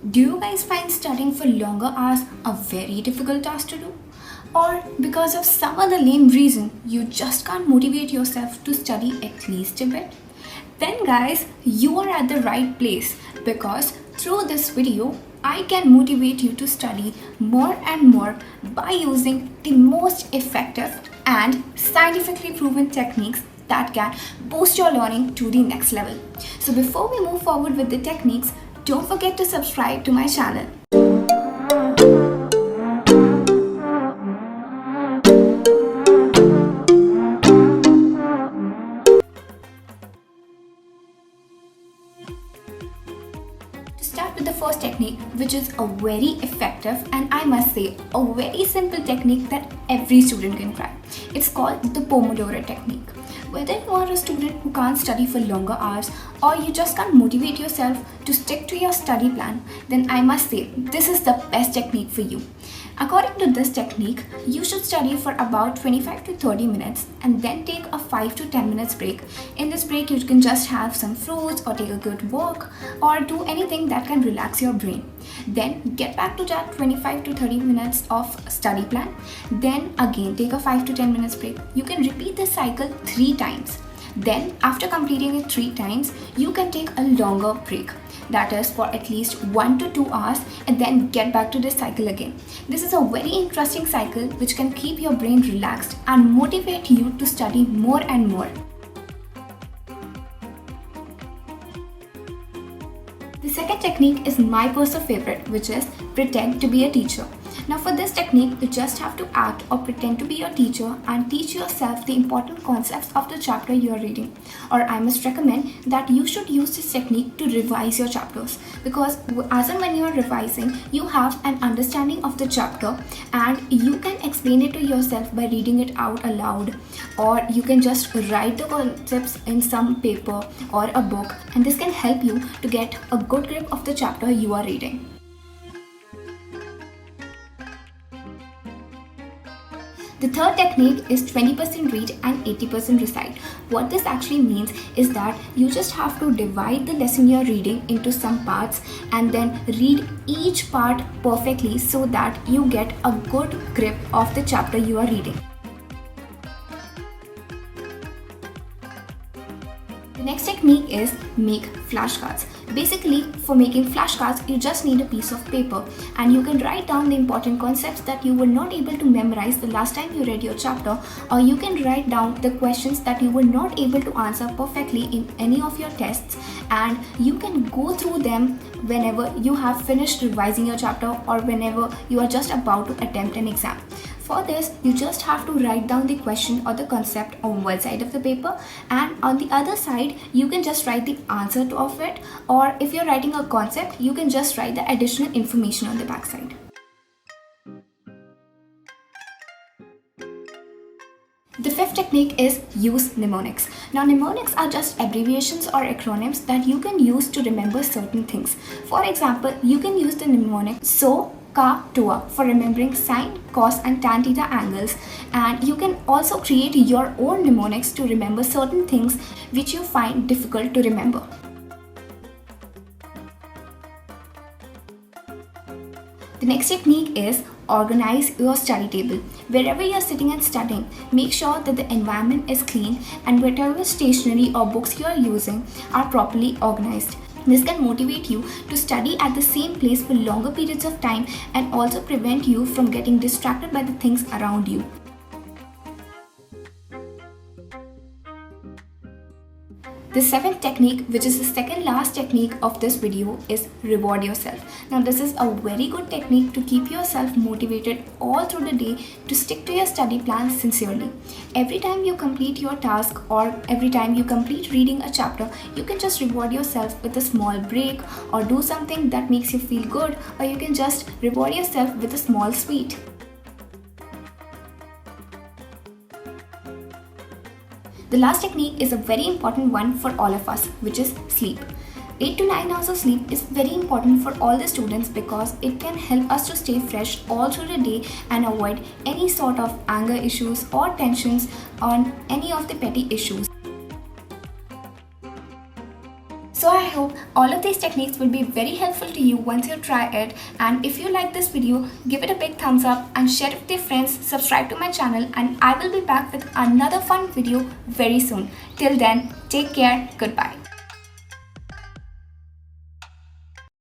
Do you guys find studying for longer hours a very difficult task to do? Or because of some other lame reason, you just can't motivate yourself to study at least a bit? Then, guys, you are at the right place because through this video, I can motivate you to study more and more by using the most effective and scientifically proven techniques that can boost your learning to the next level. So, before we move forward with the techniques, don't forget to subscribe to my channel. To start with the first technique, which is a very effective and I must say a very simple technique that every student can try. It's called the Pomodoro technique. Whether you are a student who can't study for longer hours or you just can't motivate yourself to stick to your study plan, then I must say this is the best technique for you. According to this technique, you should study for about 25 to 30 minutes and then take a 5 to 10 minutes break. In this break, you can just have some fruits or take a good walk or do anything that can relax your brain. Then get back to that 25 to 30 minutes of study plan. Then again take a 5 to 10 minutes break. You can repeat this cycle 3 times. Then after completing it 3 times, you can take a longer break. That is for at least 1 to 2 hours and then get back to this cycle again. This is a very interesting cycle which can keep your brain relaxed and motivate you to study more and more. The second technique is my personal favorite, which is pretend to be a teacher. Now for this technique, you just have to act or pretend to be your teacher and teach yourself the important concepts of the chapter you are reading. Or I must recommend that you should use this technique to revise your chapters, because as and when you are revising, you have an understanding of the chapter and you can explain it to yourself by reading it out aloud, or you can just write the concepts in some paper or a book, and this can help you to get a good grip of the chapter you are reading. The third technique is 20% read and 80% recite. What this actually means is that you just have to divide the lesson you're reading into some parts and then read each part perfectly so that you get a good grip of the chapter you are reading. The next technique is make flashcards. Basically, for making flashcards, you just need a piece of paper and you can write down the important concepts that you were not able to memorize the last time you read your chapter, or you can write down the questions that you were not able to answer perfectly in any of your tests, and you can go through them whenever you have finished revising your chapter or whenever you are just about to attempt an exam. For this, you just have to write down the question or the concept on one side of the paper, and on the other side you can just write the answer of it, or if you're writing a concept, you can just write the additional information on the back side. The fifth technique is use mnemonics. Now mnemonics are just abbreviations or acronyms that you can use to remember certain things. For example, you can use the mnemonic SO Ka Tua for remembering sine, cos and tan theta angles, and you can also create your own mnemonics to remember certain things which you find difficult to remember. The next technique is organize your study table. Wherever you are sitting and studying, make sure that the environment is clean and whatever stationery or books you are using are properly organized. This can motivate you to study at the same place for longer periods of time and also prevent you from getting distracted by the things around you. The seventh technique, which is the second last technique of this video, is reward yourself. Now this is a very good technique to keep yourself motivated all through the day to stick to your study plan sincerely. Every time you complete your task or every time you complete reading a chapter, you can just reward yourself with a small break or do something that makes you feel good, or you can just reward yourself with a small sweet. The last technique is a very important one for all of us, which is sleep. 8 to 9 hours of sleep is very important for all the students because it can help us to stay fresh all through the day and avoid any sort of anger issues or tensions on any of the petty issues. So I hope all of these techniques will be very helpful to you once you try it. And if you like this video, give it a big thumbs up and share it with your friends. Subscribe to my channel, and I will be back with another fun video very soon. Till then, take care. Goodbye.